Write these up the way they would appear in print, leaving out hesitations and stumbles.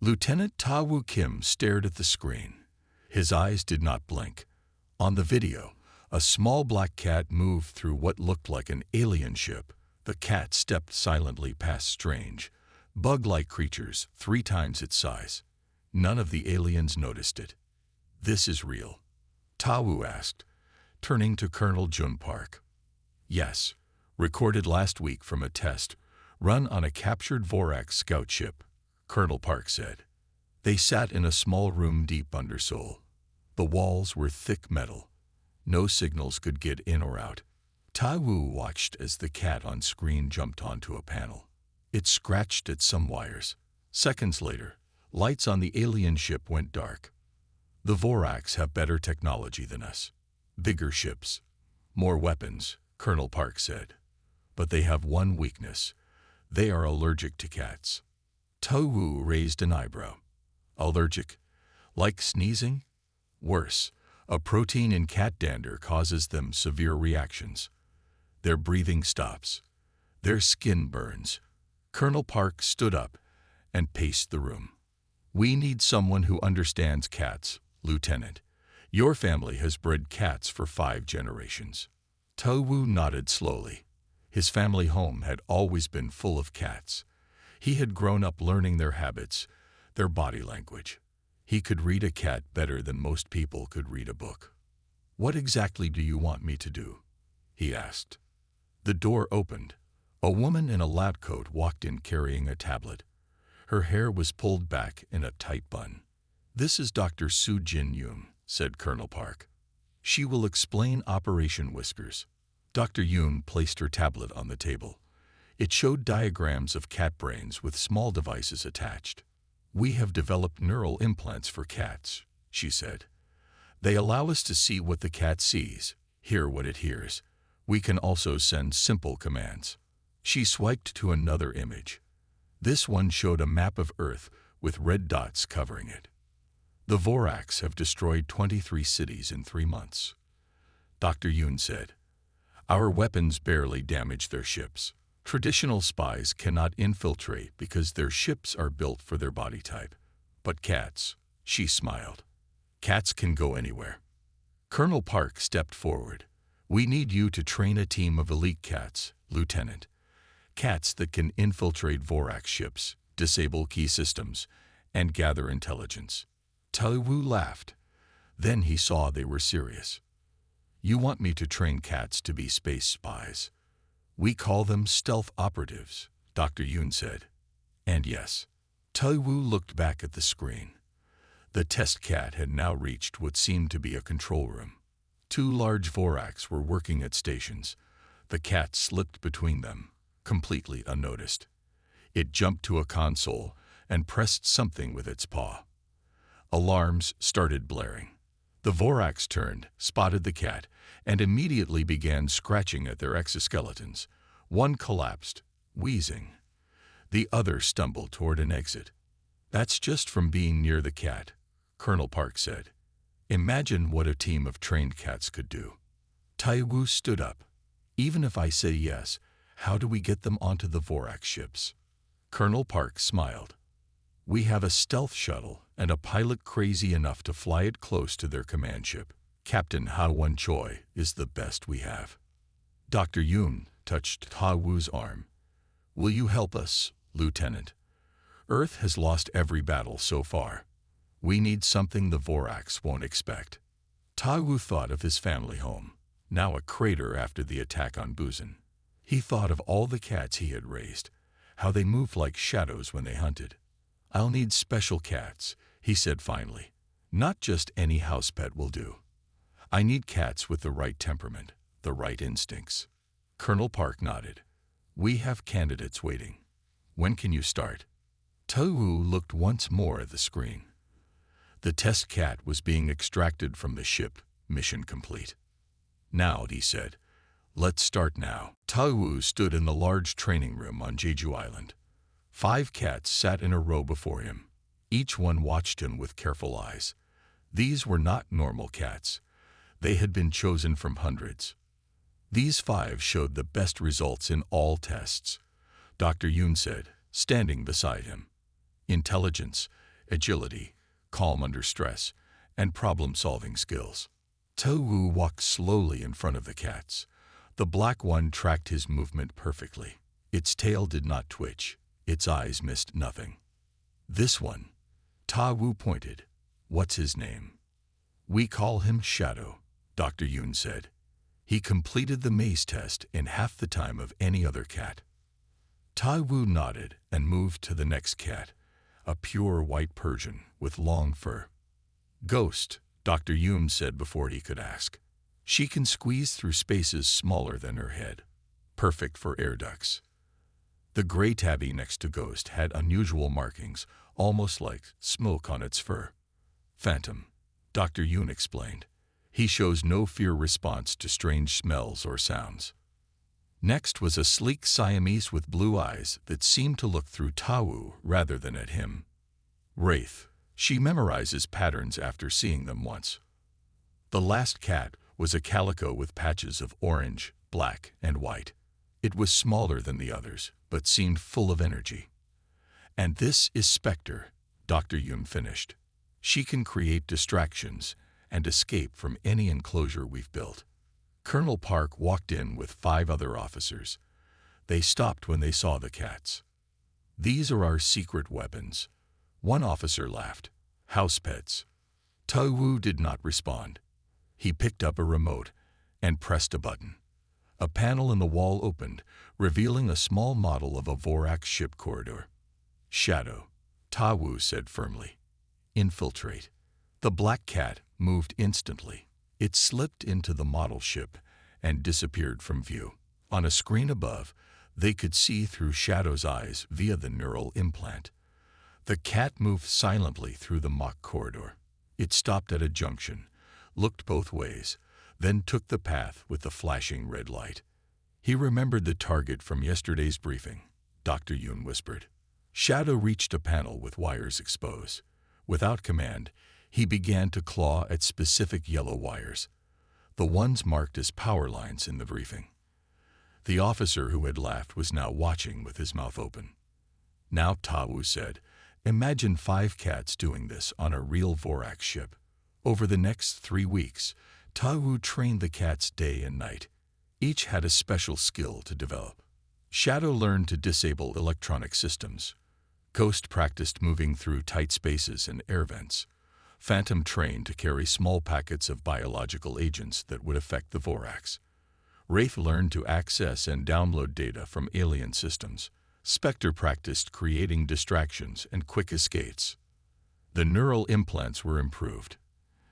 Lieutenant Ta Woo Kim stared at the screen. His eyes did not blink. On the video, a small black cat moved through what looked like an alien ship. The cat stepped silently past strange, bug-like creatures 3 times its size. None of the aliens noticed it. "This is real?" Ta Woo asked, turning to Colonel Jun Park. "Yes, recorded last week from a test run on a captured Vorax scout ship," Colonel Park said. They sat in a small room deep under Seoul. The walls were thick metal. No signals could get in or out. Ta Woo watched as the cat on screen jumped onto a panel. It scratched at some wires. Seconds later, lights on the alien ship went dark. "The Vorax have better technology than us. Bigger ships, more weapons," Colonel Park said. "But they have one weakness. They are allergic to cats." Ta Woo raised an eyebrow. "Allergic? Like sneezing?" "Worse. A protein in cat dander causes them severe reactions. Their breathing stops. Their skin burns." Colonel Park stood up and paced the room. "We need someone who understands cats, Lieutenant. Your family has bred cats for 5 generations." Ta Woo nodded slowly. His family home had always been full of cats. He had grown up learning their habits, their body language. He could read a cat better than most people could read a book. "What exactly do you want me to do?" he asked. The door opened. A woman in a lab coat walked in carrying a tablet. Her hair was pulled back in a tight bun. "This is Dr. Soo Jin Yoon," said Colonel Park. "She will explain Operation Whiskers." Dr. Yoon placed her tablet on the table. It showed diagrams of cat brains with small devices attached. "We have developed neural implants for cats," she said. "They allow us to see what the cat sees, hear what it hears. We can also send simple commands." She swiped to another image. This one showed a map of Earth with red dots covering it. "The Vorax have destroyed 23 cities in 3 months," Dr. Yoon said. "Our weapons barely damage their ships. Traditional spies cannot infiltrate because their ships are built for their body type. But cats," she smiled. "Cats can go anywhere." Colonel Park stepped forward. "We need you to train a team of elite cats, Lieutenant. Cats that can infiltrate Vorax ships, disable key systems, and gather intelligence." Ta Woo laughed. Then he saw they were serious. "You want me to train cats to be space spies? We call them stealth operatives," Dr. Yoon said. "And yes." Ta Woo looked back at the screen. The test cat had now reached what seemed to be a control room. 2 large Vorax were working at stations. The cat slipped between them, completely unnoticed. It jumped to a console and pressed something with its paw. Alarms started blaring. The Vorax turned, spotted the cat, and immediately began scratching at their exoskeletons. One collapsed, wheezing. The other stumbled toward an exit. "That's just from being near the cat," Colonel Park said. "Imagine what a team of trained cats could do." Ta Woo stood up. "Even if I say yes, how do we get them onto the Vorax ships?" Colonel Park smiled. "We have a stealth shuttle and a pilot crazy enough to fly it close to their command ship. Captain Ha Won Choi is the best we have." Dr. Yoon touched Ta Woo's arm. "Will you help us, Lieutenant? Earth has lost every battle so far. We need something the Vorax won't expect." Ta Woo thought of his family home, now a crater after the attack on Busan. He thought of all the cats he had raised, how they moved like shadows when they hunted. "I'll need special cats," he said finally. "Not just any house pet will do. I need cats with the right temperament, the right instincts." Colonel Park nodded. "We have candidates waiting. When can you start?" Ta Woo looked once more at the screen. The test cat was being extracted from the ship, mission complete. "Now," he said. "Let's start now." Ta Woo stood in the large training room on Jeju Island. 5 cats sat in a row before him. Each one watched him with careful eyes. These were not normal cats. They had been chosen from hundreds. These 5 showed the best results in all tests. Dr. Yoon said, standing beside him. "Intelligence, agility, calm under stress, and problem-solving skills. Tawu walked slowly in front of the cats. The black one tracked his movement perfectly. Its tail did not twitch. Its eyes missed nothing. This one, Tawu pointed. What's his name? We call him Shadow, Dr. Yoon said. He completed the maze test in half the time of any other cat. Tawu nodded and moved to the next cat, a pure white Persian with long fur. Ghost, Dr. Yoon said before he could ask. She can squeeze through spaces smaller than her head. Perfect for air ducts. The gray tabby next to Ghost had unusual markings, almost like smoke on its fur. Phantom, Dr. Yoon explained. He shows no fear response to strange smells or sounds. Next was a sleek Siamese with blue eyes that seemed to look through Tawu rather than at him. Wraith. She memorizes patterns after seeing them once. The last cat was a calico with patches of orange, black, and white. It was smaller than the others, but seemed full of energy. And this is Spectre, Dr. Yoon finished. She can create distractions and escape from any enclosure we've built. Colonel Park walked in with 5 other officers. They stopped when they saw the cats. These are our secret weapons. One officer laughed. House pets. Tawu did not respond. He picked up a remote and pressed a button. A panel in the wall opened, revealing a small model of a Vorax ship corridor. Shadow, Tawu said firmly. Infiltrate. The black cat moved instantly. It slipped into the model ship and disappeared from view. On a screen above, they could see through Shadow's eyes via the neural implant. The cat moved silently through the mock corridor. It stopped at a junction, looked both ways, then took the path with the flashing red light. He remembered the target from yesterday's briefing, Dr. Yoon whispered. Shadow reached a panel with wires exposed. Without command, he began to claw at specific yellow wires, the ones marked as power lines in the briefing. The officer who had laughed was now watching with his mouth open. Now, Tawu said, imagine 5 cats doing this on a real Vorax ship. Over the next 3 weeks, Tawu trained the cats day and night. Each had a special skill to develop. Shadow learned to disable electronic systems. Ghost practiced moving through tight spaces and air vents. Phantom trained to carry small packets of biological agents that would affect the Vorax. Wraith learned to access and download data from alien systems. Spectre practiced creating distractions and quick escapes. The neural implants were improved.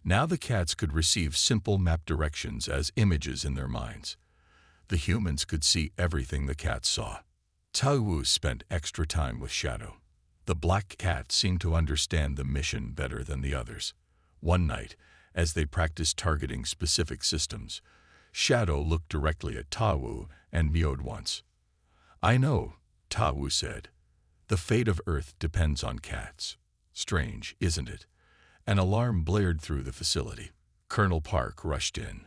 Now the cats could receive simple map directions as images in their minds. The humans could see everything the cats saw. Tawu spent extra time with Shadow. The black cat seemed to understand the mission better than the others. One night, as they practiced targeting specific systems, Shadow looked directly at Tawu and mewed once. I know, Tawu said. The fate of Earth depends on cats. Strange, isn't it? An alarm blared through the facility. Colonel Park rushed in.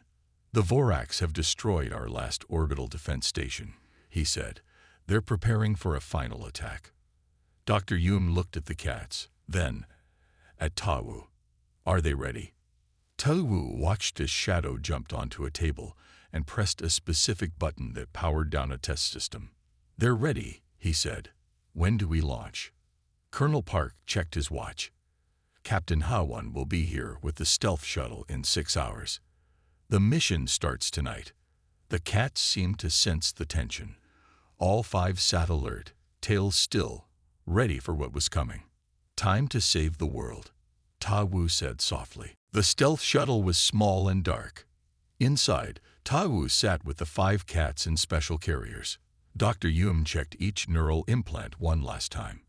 The Vorax have destroyed our last orbital defense station, he said. They're preparing for a final attack. Dr. Yoon looked at the cats, then at Tawu. Are they ready? Tawu watched as Shadow jumped onto a table and pressed a specific button that powered down a test system. They're ready, he said. When do we launch? Colonel Park checked his watch. Captain Ha-won will be here with the stealth shuttle in 6 hours. The mission starts tonight. The cats seemed to sense the tension. All 5 sat alert, tails still, ready for what was coming. Time to save the world, Tawu said softly. The stealth shuttle was small and dark. Inside, Tawu sat with the 5 cats in special carriers. Dr. Yoon checked each neural implant one last time.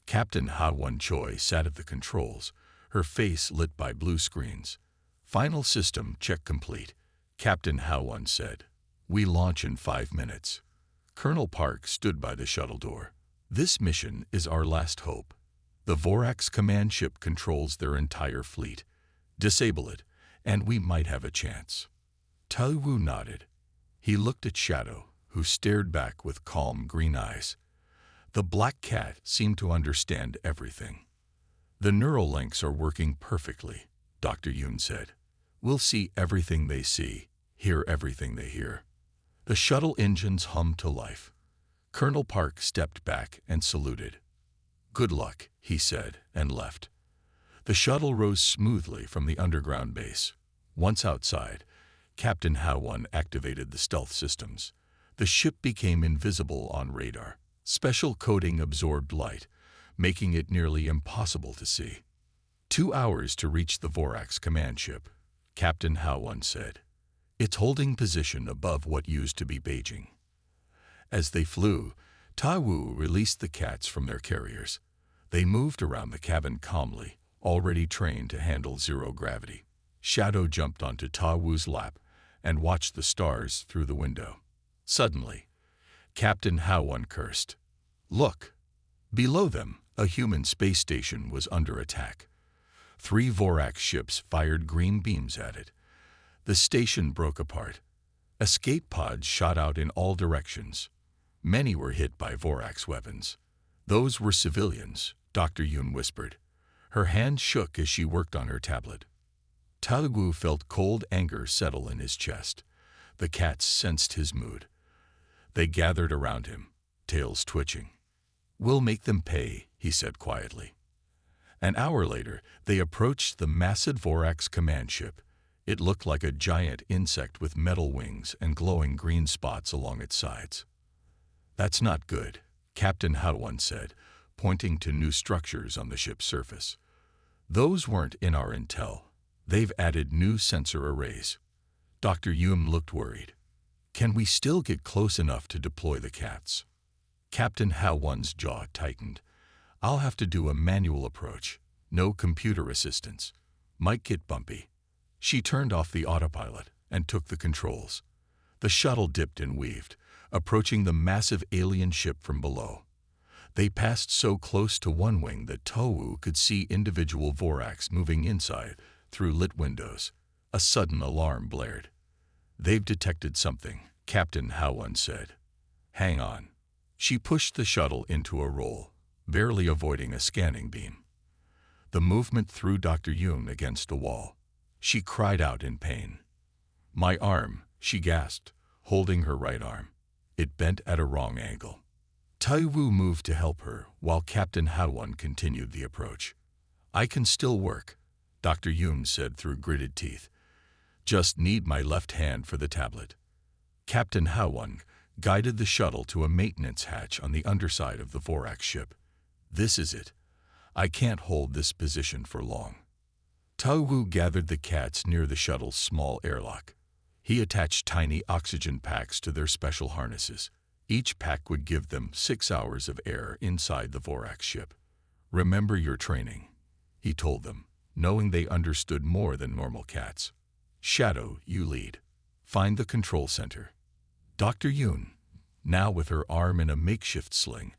Captain Ha-won Choi sat at the controls, her face lit by blue screens. Final system check complete, Captain Ha-won said. We launch in 5 minutes. Colonel Park stood by the shuttle door. This mission is our last hope. The Vorax command ship controls their entire fleet. Disable it, and we might have a chance. Tawu nodded. He looked at Shadow, who stared back with calm green eyes. The black cat seemed to understand everything. The neural links are working perfectly, Dr. Yoon said. We'll see everything they see, hear everything they hear. The shuttle engines hummed to life. Colonel Park stepped back and saluted. Good luck, he said, and left. The shuttle rose smoothly from the underground base. Once outside, Captain Howon activated the stealth systems. The ship became invisible on radar. Special coating absorbed light, making it nearly impossible to see. 2 hours to reach the Vorax command ship, Captain Howon said. It's holding position above what used to be Beijing. As they flew, Ta Wu released the cats from their carriers. They moved around the cabin calmly, already trained to handle zero gravity. Shadow jumped onto Ta Wu's lap and watched the stars through the window. Suddenly, Captain Howon cursed. Look! Below them, a human space station was under attack. 3 Vorax ships fired green beams at it. The station broke apart. Escape pods shot out in all directions. Many were hit by Vorax weapons. Those were civilians, Dr. Yoon whispered. Her hand shook as she worked on her tablet. Ta Wu felt cold anger settle in his chest. The cats sensed his mood. They gathered around him, tails twitching. We'll make them pay, he said quietly. An hour later, they approached the massive Vorax command ship. It looked like a giant insect with metal wings and glowing green spots along its sides. That's not good, Captain Howon said, pointing to new structures on the ship's surface. Those weren't in our intel. They've added new sensor arrays. Dr. Yoon looked worried. Can we still get close enough to deploy the cats? Captain Howon's jaw tightened. I'll have to do a manual approach. No computer assistance. Might get bumpy. She turned off the autopilot and took the controls. The shuttle dipped and weaved, approaching the massive alien ship from below. They passed so close to one wing that Ta Wu could see individual Vorax moving inside through lit windows. A sudden alarm blared. They've detected something, Captain Howon said. Hang on. She pushed the shuttle into a roll, barely avoiding a scanning beam. The movement threw Dr. Yoon against the wall. She cried out in pain. My arm, she gasped, holding her right arm. It bent at a wrong angle. Tai Wu moved to help her, while Captain Howon continued the approach. I can still work, Dr. Yoon said through gritted teeth. Just need my left hand for the tablet. Captain Howon guided the shuttle to a maintenance hatch on the underside of the Vorax ship. This is it. I can't hold this position for long. Ta Wu gathered the cats near the shuttle's small airlock. He attached tiny oxygen packs to their special harnesses. Each pack would give them 6 hours of air inside the Vorax ship. Remember your training, he told them, knowing they understood more than normal cats. Shadow, you lead. Find the control center. Dr. Yoon, now with her arm in a makeshift sling,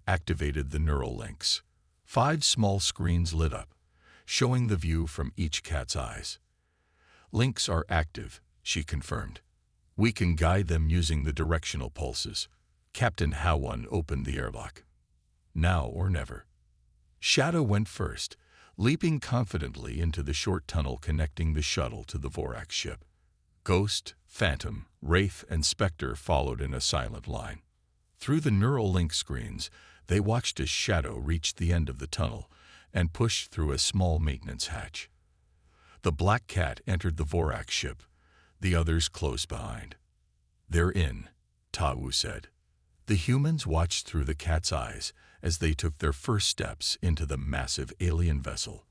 activated the neural links. 5 small screens lit up, showing the view from each cat's eyes. Links are active, she confirmed. We can guide them using the directional pulses. Captain Howon opened the airlock. Now or never. Shadow went first, leaping confidently into the short tunnel connecting the shuttle to the Vorax ship. Ghost, Phantom, Wraith, and Spectre followed in a silent line. Through the neural link screens, they watched as Shadow reached the end of the tunnel and pushed through a small maintenance hatch. The Black Cat entered the Vorax ship, the others close behind. They're in, Ta Wu said. The humans watched through the cat's eyes as they took their first steps into the massive alien vessel.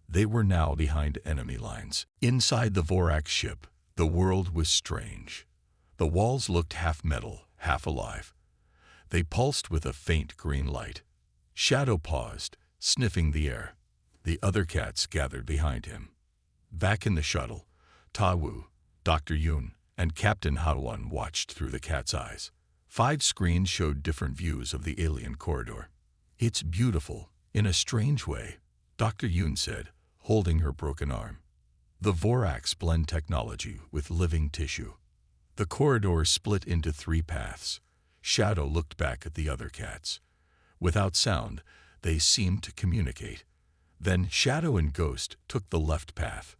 They were now behind enemy lines. Inside the Vorax ship, the world was strange. The walls looked half metal, half alive. They pulsed with a faint green light. Shadow paused, sniffing the air. The other cats gathered behind him. Back in the shuttle, Ta Wu, Dr. Yoon, and Captain Howon watched through the cat's eyes. 5 screens showed different views of the alien corridor. It's beautiful, in a strange way, Dr. Yoon said, holding her broken arm. The Vorax blend technology with living tissue. The corridor split into 3 paths. Shadow looked back at the other cats. Without sound, they seemed to communicate. Then Shadow and Ghost took the left path.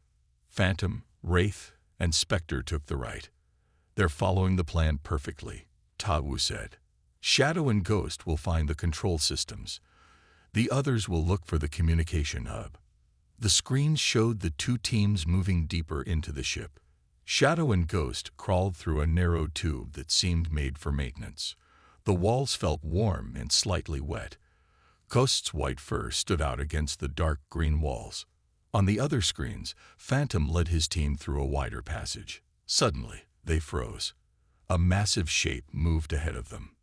Phantom, Wraith, and Spectre took the right. They're following the plan perfectly, Ta Wu said. Shadow and Ghost will find the control systems. The others will look for the communication hub. The screens showed the two teams moving deeper into the ship. Shadow and Ghost crawled through a narrow tube that seemed made for maintenance. The walls felt warm and slightly wet. Ghost's white fur stood out against the dark green walls. On the other screens, Phantom led his team through a wider passage. Suddenly, they froze. A massive shape moved ahead of them.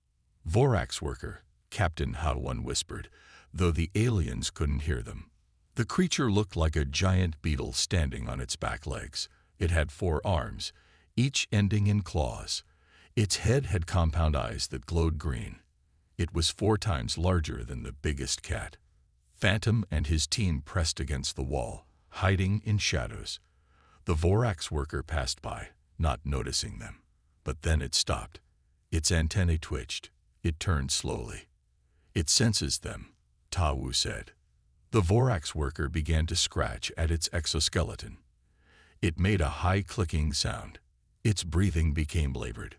"Vorax worker," Captain Howone whispered, though the aliens couldn't hear them. The creature looked like a giant beetle standing on its back legs. It had 4 arms, each ending in claws. Its head had compound eyes that glowed green. It was 4 times larger than the biggest cat. Phantom and his team pressed against the wall, hiding in shadows. The Vorax worker passed by, not noticing them. But then it stopped. Its antennae twitched. It turned slowly. "It senses them," Ta Wu said. The Vorax worker began to scratch at its exoskeleton. It made a high clicking sound. Its breathing became labored.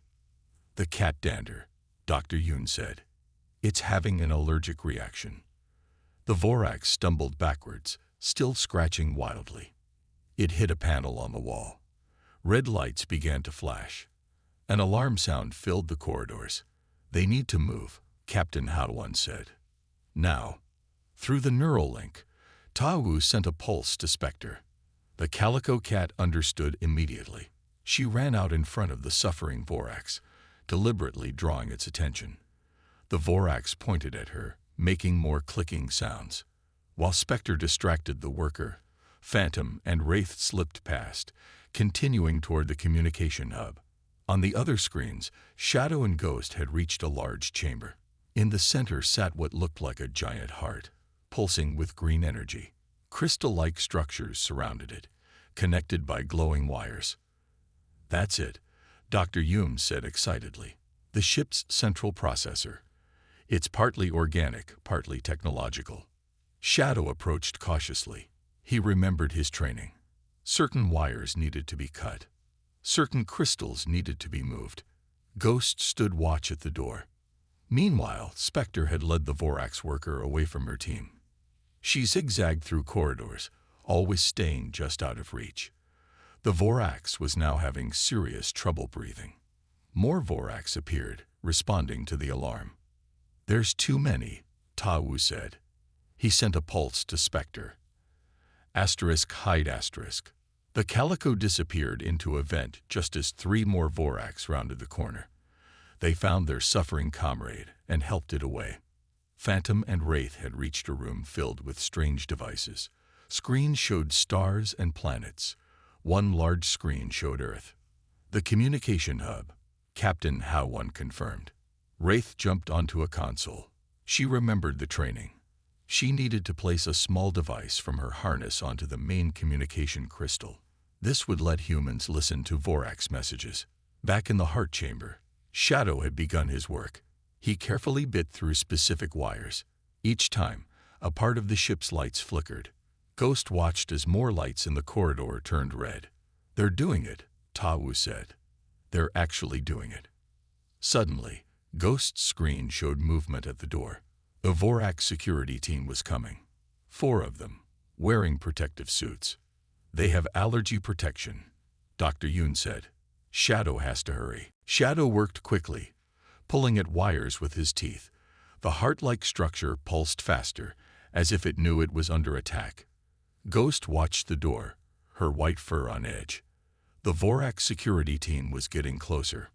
"The cat dander," Dr. Yoon said. "It's having an allergic reaction." The Vorax stumbled backwards, still scratching wildly. It hit a panel on the wall. Red lights began to flash. An alarm sound filled the corridors. "They need to move," Captain Howone said. "Now." Through the neural link, Ta Wu sent a pulse to Spectre. The calico cat understood immediately. She ran out in front of the suffering Vorax, deliberately drawing its attention. The Vorax pointed at her, making more clicking sounds. While Spectre distracted the worker, Phantom and Wraith slipped past, continuing toward the communication hub. On the other screens, Shadow and Ghost had reached a large chamber. In the center sat what looked like a giant heart, pulsing with green energy. Crystal-like structures surrounded it, connected by glowing wires. "That's it," Dr. Yoon said excitedly. "The ship's central processor. It's partly organic, partly technological." Shadow approached cautiously. He remembered his training. Certain wires needed to be cut. Certain crystals needed to be moved. Ghost stood watch at the door. Meanwhile, Spectre had led the Vorax worker away from her team. She zigzagged through corridors, always staying just out of reach. The Vorax was now having serious trouble breathing. More Vorax appeared, responding to the alarm. "There's too many," Ta Wu said. He sent a pulse to Spectre. *hide*. The calico disappeared into a vent just as 3 more Vorax rounded the corner. They found their suffering comrade and helped it away. Phantom and Wraith had reached a room filled with strange devices. Screens showed stars and planets. One large screen showed Earth. "The communication hub," Captain Howone confirmed. Wraith jumped onto a console. She remembered the training. She needed to place a small device from her harness onto the main communication crystal. This would let humans listen to Vorax messages. Back in the heart chamber, Shadow had begun his work. He carefully bit through specific wires. Each time, a part of the ship's lights flickered. Ghost watched as more lights in the corridor turned red. "They're doing it," Ta Wu said. "They're actually doing it." Suddenly, Ghost's screen showed movement at the door. The Vorax security team was coming. 4 of them, wearing protective suits. "They have allergy protection," Dr. Yoon said. "Shadow has to hurry." Shadow worked quickly, pulling at wires with his teeth. The heart-like structure pulsed faster, as if it knew it was under attack. Ghost watched the door, her white fur on edge. The Vorax security team was getting closer.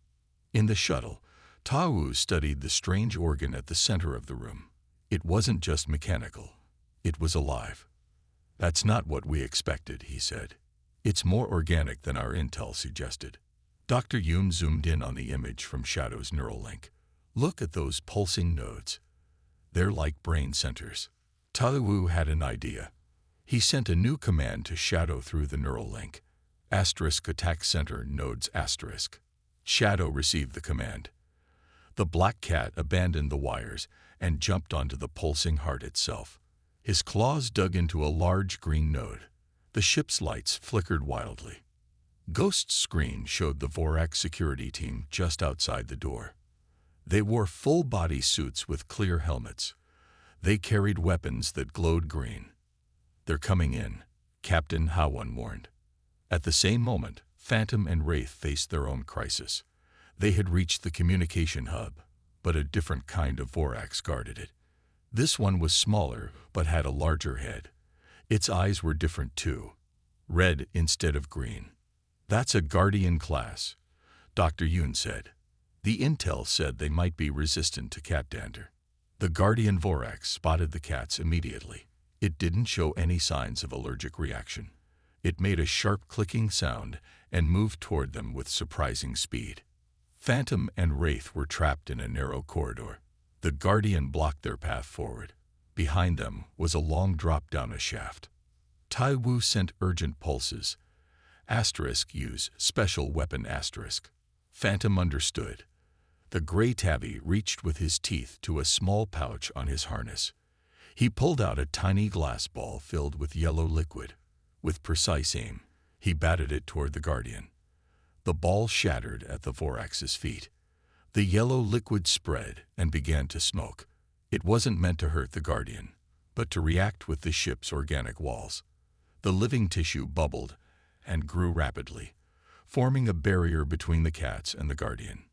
In the shuttle, Ta Wu studied the strange organ at the center of the room. It wasn't just mechanical. It was alive. "That's not what we expected," he said. "It's more organic than our intel suggested." Dr. Yoon zoomed in on the image from Shadow's neural link. "Look at those pulsing nodes. They're like brain centers." Ta Wu had an idea. He sent a new command to Shadow through the neural link. *attack center nodes*. Shadow received the command. The black cat abandoned the wires and jumped onto the pulsing heart itself. His claws dug into a large green node. The ship's lights flickered wildly. Ghost's screen showed the Vorax security team just outside the door. They wore full-body suits with clear helmets. They carried weapons that glowed green. "They're coming in," Captain Hawan warned. At the same moment, Phantom and Wraith faced their own crisis. They had reached the communication hub, but a different kind of Vorax guarded it. This one was smaller, but had a larger head. Its eyes were different too, red instead of green. "That's a Guardian class," Dr. Yoon said. "The intel said they might be resistant to cat dander." The Guardian Vorax spotted the cats immediately. It didn't show any signs of allergic reaction. It made a sharp clicking sound and moved toward them with surprising speed. Phantom and Wraith were trapped in a narrow corridor. The Guardian blocked their path forward. Behind them was a long drop down a shaft. Tai Wu sent urgent pulses. *Use special weapon *. Phantom understood. The gray tabby reached with his teeth to a small pouch on his harness. He pulled out a tiny glass ball filled with yellow liquid. With precise aim, he batted it toward the Guardian. The ball shattered at the Vorax's feet. The yellow liquid spread and began to smoke. It wasn't meant to hurt the Guardian, but to react with the ship's organic walls. The living tissue bubbled and grew rapidly, forming a barrier between the cats and the Guardian.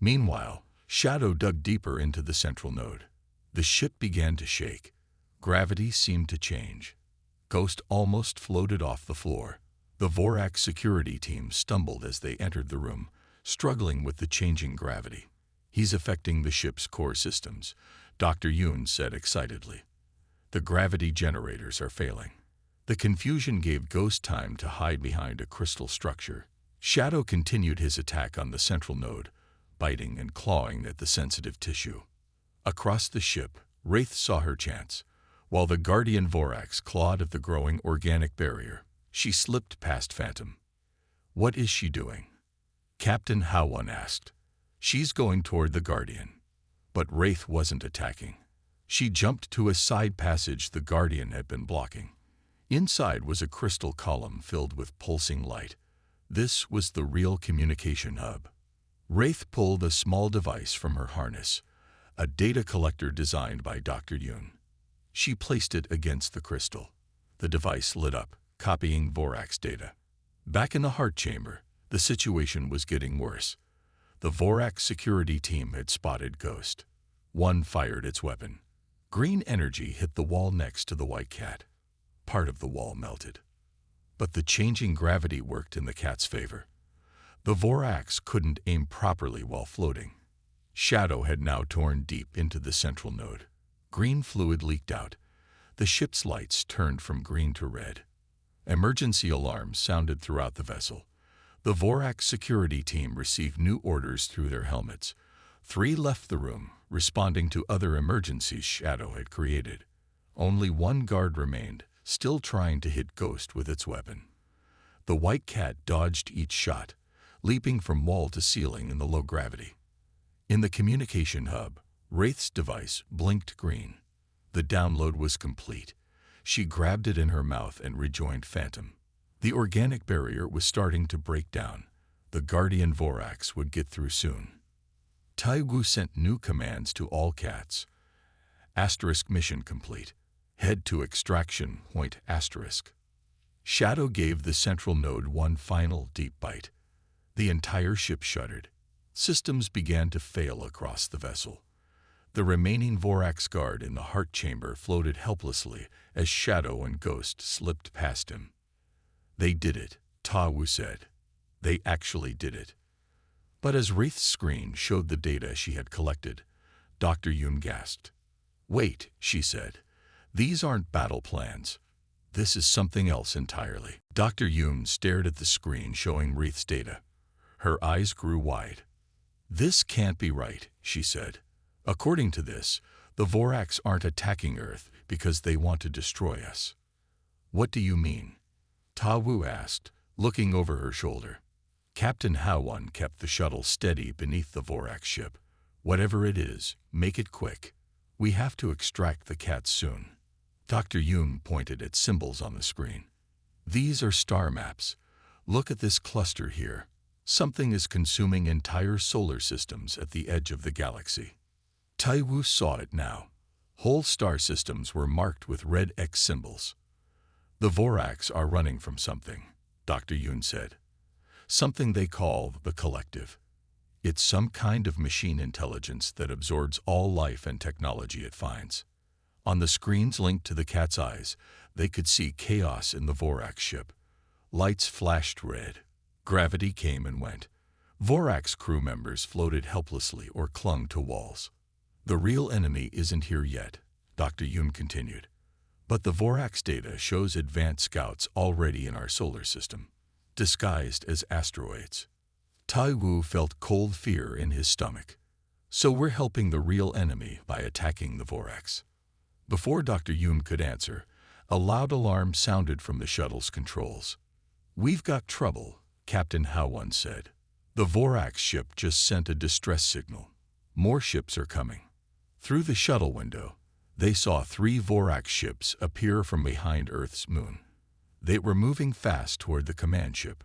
Meanwhile, Shadow dug deeper into the central node. The ship began to shake. Gravity seemed to change. Ghost almost floated off the floor. The Vorax security team stumbled as they entered the room, struggling with the changing gravity. "He's affecting the ship's core systems," Dr. Yoon said excitedly. "The gravity generators are failing." The confusion gave Ghost time to hide behind a crystal structure. Shadow continued his attack on the central node, biting and clawing at the sensitive tissue. Across the ship, Wraith saw her chance. While the Guardian Vorax clawed at the growing organic barrier, she slipped past Phantom. "What is she doing?" Captain Hawan asked. "She's going toward the Guardian." But Wraith wasn't attacking. She jumped to a side passage the Guardian had been blocking. Inside was a crystal column filled with pulsing light. This was the real communication hub. Wraith pulled a small device from her harness, a data collector designed by Dr. Yoon. She placed it against the crystal. The device lit up, copying Vorax data. Back in the heart chamber, the situation was getting worse. The Vorax security team had spotted Ghost. One fired its weapon. Green energy hit the wall next to the white cat. Part of the wall melted. But the changing gravity worked in the cat's favor. The Vorax couldn't aim properly while floating. Shadow had now torn deep into the central node. Green fluid leaked out. The ship's lights turned from green to red. Emergency alarms sounded throughout the vessel. The Vorax security team received new orders through their helmets. 3 left the room, responding to other emergencies Shadow had created. Only one guard remained, still trying to hit Ghost with its weapon. The white cat dodged each shot, leaping from wall to ceiling in the low gravity. In the communication hub, Wraith's device blinked green. The download was complete. She grabbed it in her mouth and rejoined Phantom. The organic barrier was starting to break down. The Guardian Vorax would get through soon. Tai Wu sent new commands to all cats. * mission complete. Head to extraction point *. Shadow gave the central node one final deep bite. The entire ship shuddered. Systems began to fail across the vessel. The remaining Vorax guard in the heart chamber floated helplessly as Shadow and Ghost slipped past him. "They did it," Ta Wu said. "They actually did it." But as Wraith's screen showed the data she had collected, Dr. Yoon gasped. "Wait," she said. "These aren't battle plans. This is something else entirely." Dr. Yoon stared at the screen showing Wraith's data. Her eyes grew wide. "This can't be right," she said. "According to this, the Vorax aren't attacking Earth because they want to destroy us." "What do you mean?" Ta Wu asked, looking over her shoulder. Captain Hawan kept the shuttle steady beneath the Vorax ship. "Whatever it is, make it quick. We have to extract the cats soon." Dr. Yoon pointed at symbols on the screen. These are star maps. Look at this cluster here. Something is consuming entire solar systems at the edge of the galaxy. Taiwu saw it now. Whole star systems were marked with red X symbols. The Voraks are running from something, Dr. Yoon said. Something they call the Collective. It's some kind of machine intelligence that absorbs all life and technology it finds. On the screens linked to the cat's eyes, they could see chaos in the Vorax ship. Lights flashed red. Gravity came and went. Vorax crew members floated helplessly or clung to walls. The real enemy isn't here yet, Dr. Yoon continued. But the Vorax data shows advanced scouts already in our solar system, disguised as asteroids. Taiwu felt cold fear in his stomach. So we're helping the real enemy by attacking the Vorax. Before Dr. Yoon could answer, a loud alarm sounded from the shuttle's controls. "We've got trouble," Captain Howon said. "The Vorax ship just sent a distress signal. More ships are coming." Through the shuttle window, they saw 3 Vorax ships appear from behind Earth's moon. They were moving fast toward the command ship.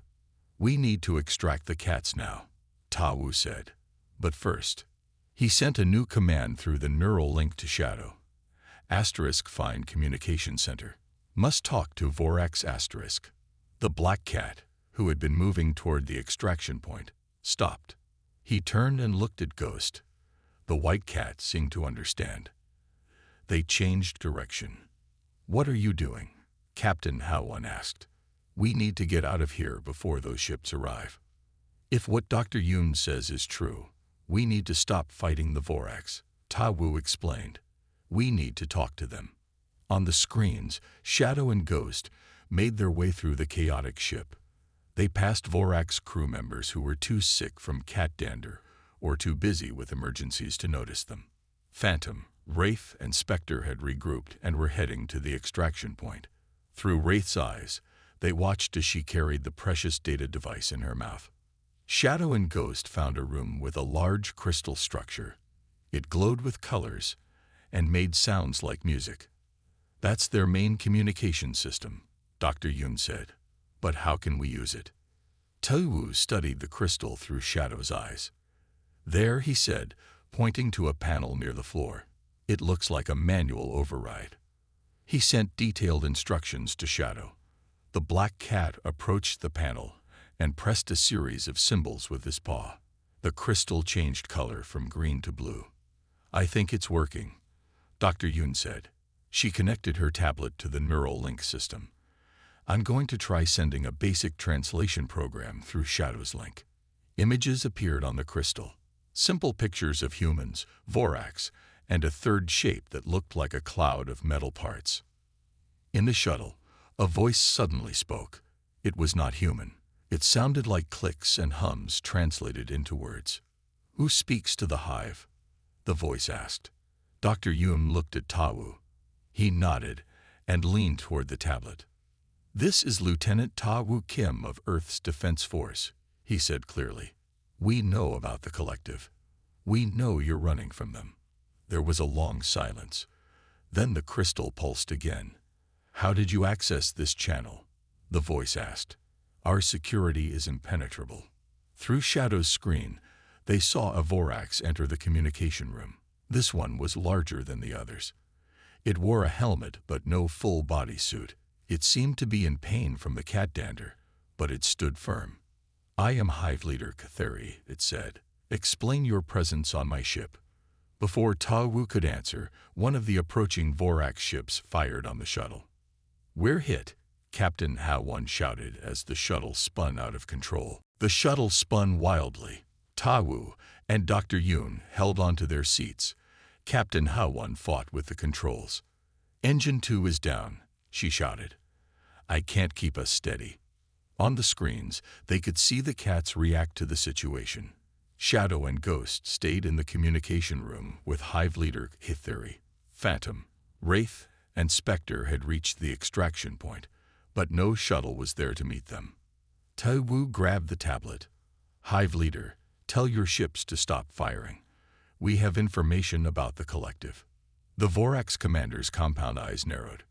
"We need to extract the cats now," Taiwu said. But first, he sent a new command through the neural link to Shadow. *Find Communication Center. Must talk to Vorax *. The black cat, who had been moving toward the extraction point, stopped. He turned and looked at Ghost. The white cat seemed to understand. They changed direction. "What are you doing?" Captain Howon asked. "We need to get out of here before those ships arrive. If what Dr. Yoon says is true, we need to stop fighting the Vorax," Taiwu explained. "We need to talk to them." On the screens, Shadow and Ghost made their way through the chaotic ship. They passed Vorax crew members who were too sick from cat dander or too busy with emergencies to notice them. Phantom, Wraith, and Spectre had regrouped and were heading to the extraction point. Through Wraith's eyes, they watched as she carried the precious data device in her mouth. Shadow and Ghost found a room with a large crystal structure. It glowed with colors and made sounds like music. "That's their main communication system," Dr. Yoon said. "But how can we use it?" Taiwu studied the crystal through Shadow's eyes. "There," he said, pointing to a panel near the floor. "It looks like a manual override." He sent detailed instructions to Shadow. The black cat approached the panel and pressed a series of symbols with his paw. The crystal changed color from green to blue. "I think it's working," Dr. Yoon said. She connected her tablet to the neural link system. "I'm going to try sending a basic translation program through Shadow's link." Images appeared on the crystal. Simple pictures of humans, Vorax, and a third shape that looked like a cloud of metal parts. In the shuttle, a voice suddenly spoke. It was not human. It sounded like clicks and hums translated into words. "Who speaks to the hive?" the voice asked. Dr. Yoon looked at Taiwu. He nodded and leaned toward the tablet. "This is Lieutenant Taiwu Kim of Earth's Defense Force," he said clearly. "We know about the Collective. We know you're running from them." There was a long silence. Then the crystal pulsed again. "How did you access this channel?" the voice asked. "Our security is impenetrable." Through Shadow's screen, they saw a Vorax enter the communication room. This one was larger than the others. It wore a helmet but no full body suit. It seemed to be in pain from the cat dander, but it stood firm. "I am Hive Leader Katheri," it said. "Explain your presence on my ship." Before Taiwu could answer, one of the approaching Vorax ships fired on the shuttle. "We're hit," Captain Howon shouted as the shuttle spun out of control. The shuttle spun wildly. Taiwu and Dr. Yoon held onto their seats. Captain Howon fought with the controls. "Engine 2 is down," she shouted. "I can't keep us steady." On the screens, they could see the cats react to the situation. Shadow and Ghost stayed in the communication room with Hive Leader Katheri. Phantom, Wraith, and Spectre had reached the extraction point, but no shuttle was there to meet them. Taiwu grabbed the tablet. "Hive Leader, tell your ships to stop firing. We have information about the Collective." The Vorax commander's compound eyes narrowed.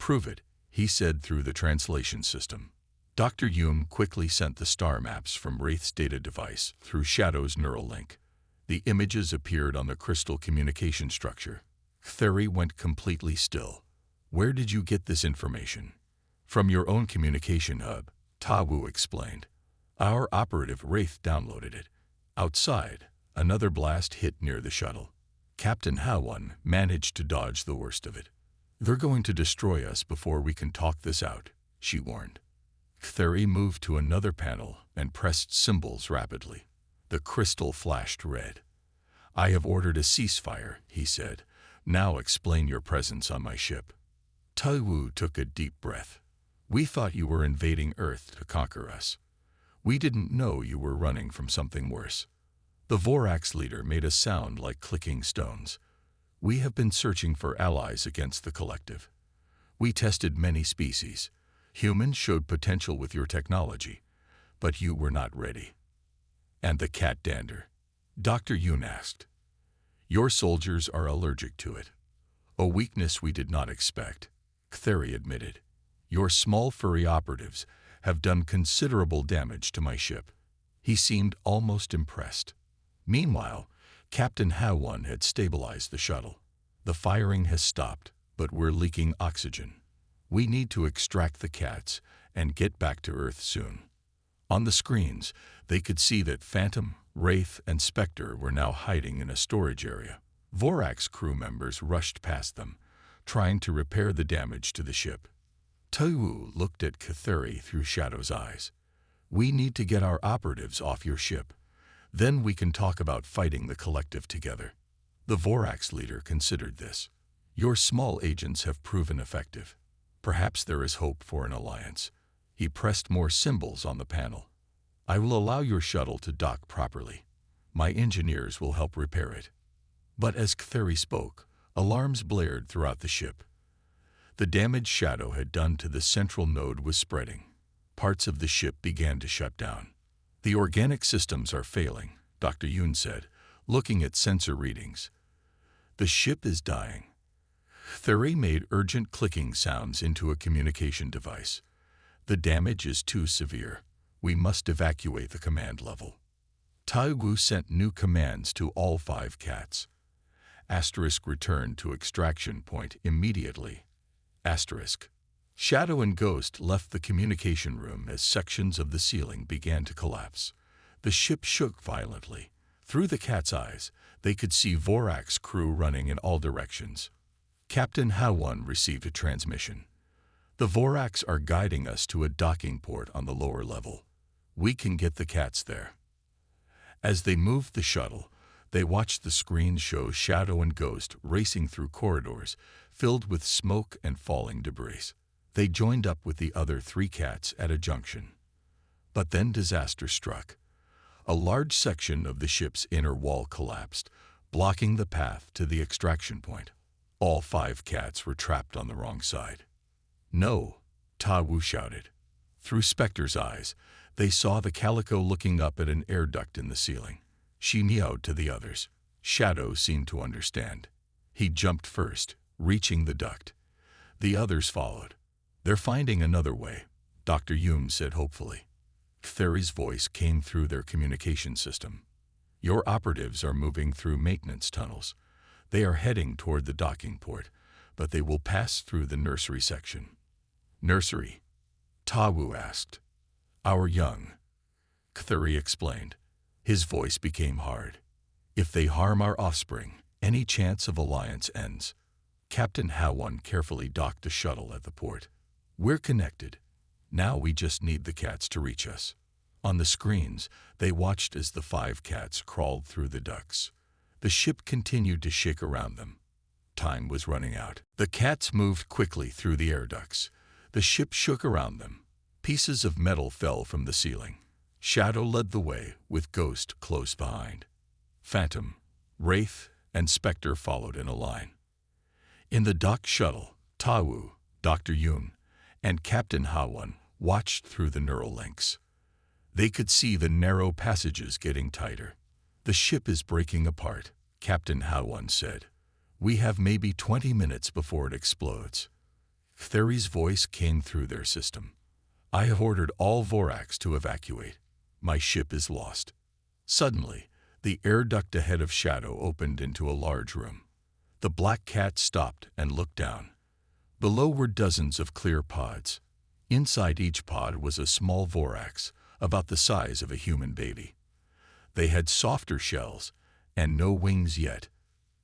Prove it, he said through the translation system. Dr. Yoon quickly sent the star maps from Wraith's data device through Shadow's neural link. The images appeared on the crystal communication structure. Theory went completely still. Where did you get this information? From your own communication hub, Ta Wu explained. Our operative Wraith downloaded it. Outside, another blast hit near the shuttle. Captain Ha-Won managed to dodge the worst of it. They're going to destroy us before we can talk this out, she warned. Theory moved to another panel and pressed symbols rapidly. The crystal flashed red. I have ordered a ceasefire, he said. Now explain your presence on my ship. Ta Wu took a deep breath. We thought you were invading Earth to conquer us. We didn't know you were running from something worse. The Vorax leader made a sound like clicking stones. We have been searching for allies against the collective. We tested many species. Humans showed potential with your technology, but you were not ready. And the cat dander? Dr. Yoon asked. Your soldiers are allergic to it. A weakness we did not expect, Theory admitted. Your small furry operatives have done considerable damage to my ship. He seemed almost impressed. Meanwhile, Captain Ha-Won had stabilized the shuttle. The firing has stopped, but we're leaking oxygen. We need to extract the cats and get back to Earth soon. On the screens, they could see that Phantom, Wraith, and Spectre were now hiding in a storage area. Vorax crew members rushed past them, trying to repair the damage to the ship. Ta Wu looked at Theory through Shadow's eyes. We need to get our operatives off your ship. Then we can talk about fighting the collective together. The Vorax leader considered this. Your small agents have proven effective. Perhaps there is hope for an alliance. He pressed more symbols on the panel. I will allow your shuttle to dock properly. My engineers will help repair it. But as Theory spoke, alarms blared throughout the ship. The damage Shadow had done to the central node was spreading. Parts of the ship began to shut down. The organic systems are failing, Dr. Yoon said, looking at sensor readings. The ship is dying. Theory made urgent clicking sounds into a communication device. The damage is too severe. We must evacuate the command level. Ta Wu sent new commands to all 5 cats. Asterisk returned to extraction point immediately. Asterisk. Shadow and Ghost left the communication room as sections of the ceiling began to collapse. The ship shook violently. Through the cat's eyes, they could see Vorax crew running in all directions. Captain Ha-Won received a transmission. The Vorax are guiding us to a docking port on the lower level. We can get the cats there. As they moved the shuttle, they watched the screen show Shadow and Ghost racing through corridors filled with smoke and falling debris. They joined up with the other 3 cats at a junction. But then disaster struck. A large section of the ship's inner wall collapsed, blocking the path to the extraction point. All 5 cats were trapped on the wrong side. No, Ta Wu shouted. Through Spectre's eyes, they saw the calico looking up at an air duct in the ceiling. She meowed to the others. Shadow seemed to understand. He jumped first, reaching the duct. The others followed. They're finding another way, Dr. Yoon said hopefully. Theory's voice came through their communication system. Your operatives are moving through maintenance tunnels. They are heading toward the docking port, but they will pass through the nursery section. Nursery? Ta Wu asked. Our young. Theory explained. His voice became hard. If they harm our offspring, any chance of alliance ends. Captain Ha-Won carefully docked the shuttle at the port. We're connected. Now we just need the cats to reach us. On the screens, they watched as the 5 cats crawled through the ducts. The ship continued to shake around them. Time was running out. The cats moved quickly through the air ducts. The ship shook around them. Pieces of metal fell from the ceiling. Shadow led the way, with Ghost close behind. Phantom, Wraith, and Spectre followed in a line. In the dock shuttle, Ta Wu, Dr. Yoon, and Captain Ha-Won watched through the neural links. They could see the narrow passages getting tighter. The ship is breaking apart, Captain Ha-Won said. We have maybe 20 minutes before it explodes. Thery's voice came through their system. I have ordered all Vorax to evacuate. My ship is lost. Suddenly, the air duct ahead of Shadow opened into a large room. The black cat stopped and looked down. Below were dozens of clear pods. Inside each pod was a small Vorax, about the size of a human baby. They had softer shells and no wings yet.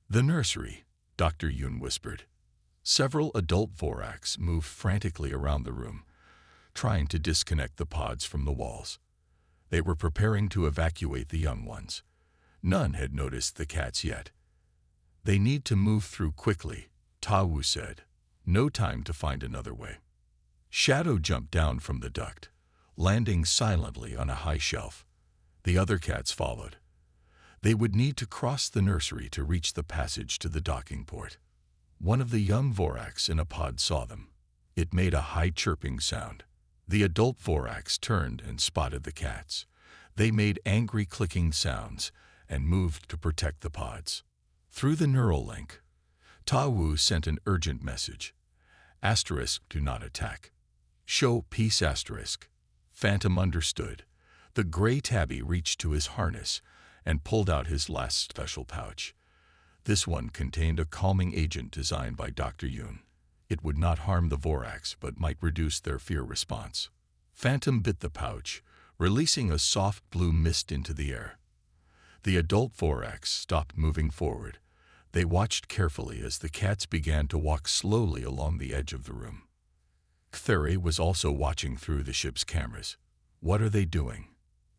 The nursery, Dr. Yoon whispered. Several adult Vorax moved frantically around the room, trying to disconnect the pods from the walls. They were preparing to evacuate the young ones. None had noticed the cats yet. They need to move through quickly, Ta-Wu said. No time to find another way. Shadow jumped down from the duct, landing silently on a high shelf. The other cats followed. They would need to cross the nursery to reach the passage to the docking port. One of the young Vorax in a pod saw them. It made a high chirping sound. The adult Vorax turned and spotted the cats. They made angry clicking sounds and moved to protect the pods. Through the neural link, Ta-Wu sent an urgent message. Asterisk, do not attack. Show peace asterisk. Phantom understood. The gray tabby reached to his harness and pulled out his last special pouch. This one contained a calming agent designed by Dr. Yoon. It would not harm the Vorax but might reduce their fear response. Phantom bit the pouch, releasing a soft blue mist into the air. The adult Vorax stopped moving forward. They watched carefully as the cats began to walk slowly along the edge of the room. Thery was also watching through the ship's cameras. What are they doing?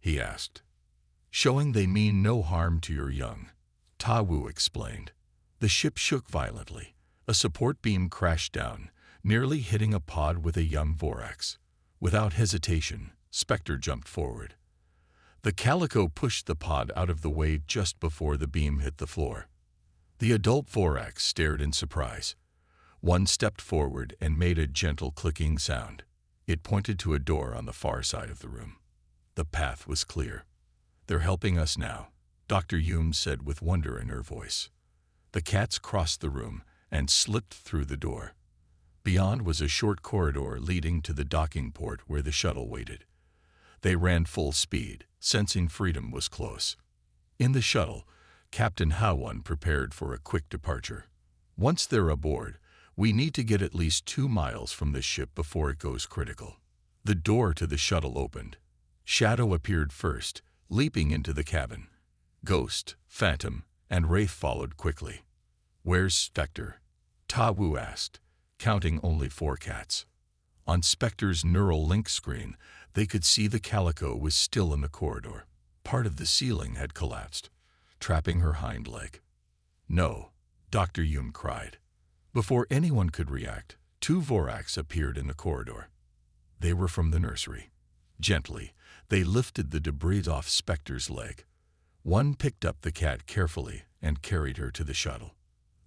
He asked. Showing they mean no harm to your young, Ta-Wu explained. The ship shook violently. A support beam crashed down, nearly hitting a pod with a young Vorax. Without hesitation, Spectre jumped forward. The calico pushed the pod out of the way just before the beam hit the floor. The adult Vorax stared in surprise. One stepped forward and made a gentle clicking sound. It pointed to a door on the far side of the room. The path was clear. They're helping us now, Dr. Yoon said with wonder in her voice. The cats crossed the room and slipped through the door. Beyond was a short corridor leading to the docking port where the shuttle waited. They ran full speed, sensing freedom was close. In the shuttle, Captain Ha-Won prepared for a quick departure. Once they're aboard, we need to get at least 2 miles from this ship before it goes critical. The door to the shuttle opened. Shadow appeared first, leaping into the cabin. Ghost, Phantom, and Wraith followed quickly. Where's Spectre? Ta-Wu asked, counting only 4 cats. On Spectre's neural link screen, they could see the calico was still in the corridor. Part of the ceiling had collapsed, trapping her hind leg. No, Dr. Yoon cried. Before anyone could react, 2 Vorax appeared in the corridor. They were from the nursery. Gently, they lifted the debris off Spectre's leg. One picked up the cat carefully and carried her to the shuttle.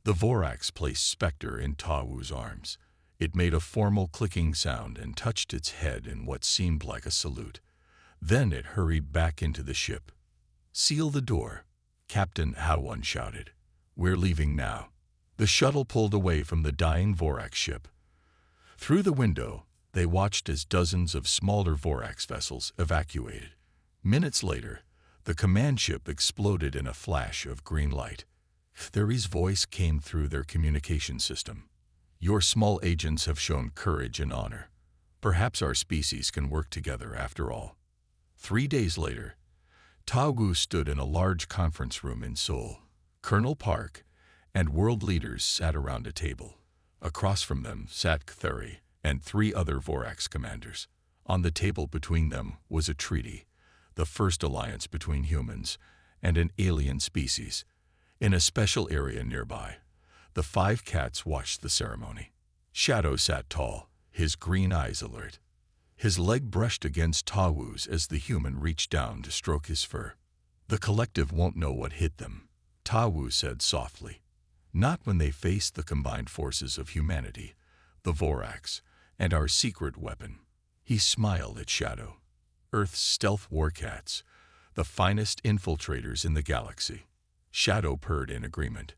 The Vorax placed Spectre in Ta-Wu's arms. It made a formal clicking sound and touched its head in what seemed like a salute. Then it hurried back into the ship. Seal the door, Captain Ha-Won shouted. We're leaving now. The shuttle pulled away from the dying Vorax ship. Through the window, they watched as dozens of smaller Vorax vessels evacuated. Minutes later, the command ship exploded in a flash of green light. Thery's voice came through their communication system. Your small agents have shown courage and honor. Perhaps our species can work together after all. 3 days later, Ta-Wu stood in a large conference room in Seoul. Colonel Park and world leaders sat around a table. Across from them sat Thery and 3 other Vorax commanders. On the table between them was a treaty, the first alliance between humans and an alien species. In a special area nearby, the 5 cats watched the ceremony. Shadow sat tall, his green eyes alert. His leg brushed against Ta-Wu's as the human reached down to stroke his fur. The collective won't know what hit them, Ta-Wu said softly. Not when they face the combined forces of humanity, the Vorax, and our secret weapon. He smiled at Shadow. Earth's stealth war cats, the finest infiltrators in the galaxy. Shadow purred in agreement.